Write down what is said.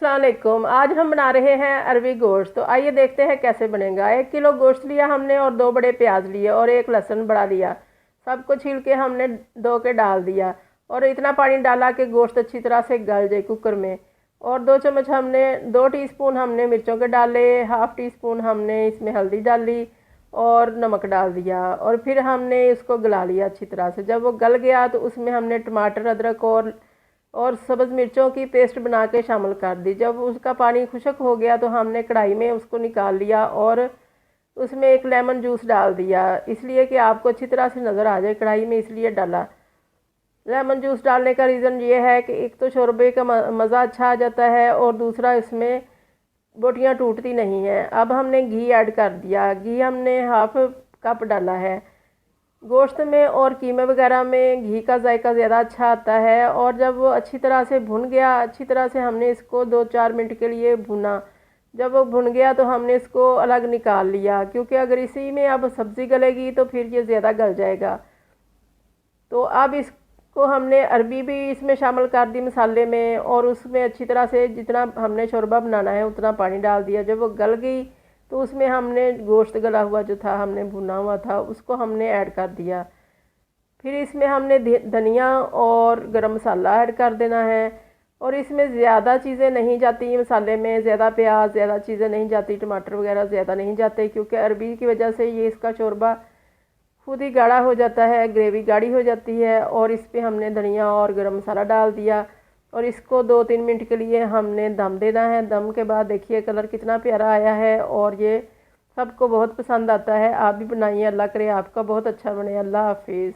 अस्सलाम वालेकुम। आज हम बना रहे हैं अरबी गोश्त। तो आइए देखते हैं कैसे बनेगा। 1 किलो गोश्त लिया हमने और 2 बड़े प्याज लिए और 1 लहसुन बड़ा लिया। सबको छील के हमने धो के डाल दिया और इतना पानी डाला कि गोश्त अच्छी तरह से गल जाए कुकर में। और 2 चम्मच हमने 2 टीस्पून हमने मिर्चों के डाले, हाफ़ टी स्पून हमने इसमें हल्दी डाली और नमक डाल दिया और फिर हमने इसको गला लिया अच्छी तरह से। जब वो गल गया तो उसमें हमने टमाटर, अदरक और सब्ज़ मिर्चों की पेस्ट बना के शामिल कर दी। जब उसका पानी खुश्क हो गया तो हमने कढ़ाई में उसको निकाल लिया और उसमें 1 लेमन जूस डाल दिया, इसलिए कि आपको अच्छी तरह से नज़र आ जाए कढ़ाई में, इसलिए डाला। लेमन जूस डालने का रीज़न ये है कि एक तो शोरबे का मज़ा अच्छा आ जाता है और दूसरा इसमें बोटियाँ टूटती नहीं हैं। अब हमने घी ऐड कर दिया। घी हमने हाफ़ कप डाला है। गोश्त में और कीमे वगैरह में घी का जायका ज़्यादा अच्छा आता है। और जब वो अच्छी तरह से भुन गया, अच्छी तरह से हमने इसको 2-4 मिनट के लिए भुना। जब वो भुन गया तो हमने इसको अलग निकाल लिया, क्योंकि अगर इसी में अब सब्ज़ी गलेगी तो फिर ये ज़्यादा गल जाएगा। तो अब इसको हमने अरबी भी इसमें शामिल कर दी मसाले में और उसमें अच्छी तरह से जितना हमने शोरबा बनाना है उतना पानी डाल दिया। जब वो गल गई तो उसमें हमने गोश्त गला हुआ जो था, हमने भुना हुआ था, उसको हमने ऐड कर दिया। फिर इसमें हमने धनिया और गरम मसाला ऐड कर देना है। और इसमें ज़्यादा चीज़ें नहीं जाती मसाले में, ज़्यादा प्याज, ज़्यादा चीज़ें नहीं जाती, टमाटर वगैरह ज़्यादा नहीं जाते, क्योंकि अरबी की वजह से ये इसका शोरबा खुद ही गाढ़ा हो जाता है, ग्रेवी गाढ़ी हो जाती है। और इस पर हमने धनिया और गरम मसाला डाल दिया और इसको 2-3 मिनट के लिए हमने दम देना है। दम के बाद देखिए कलर कितना प्यारा आया है और ये सबको बहुत पसंद आता है। आप भी बनाइए, अल्लाह करे आपका बहुत अच्छा बने। अल्लाह हाफिज़।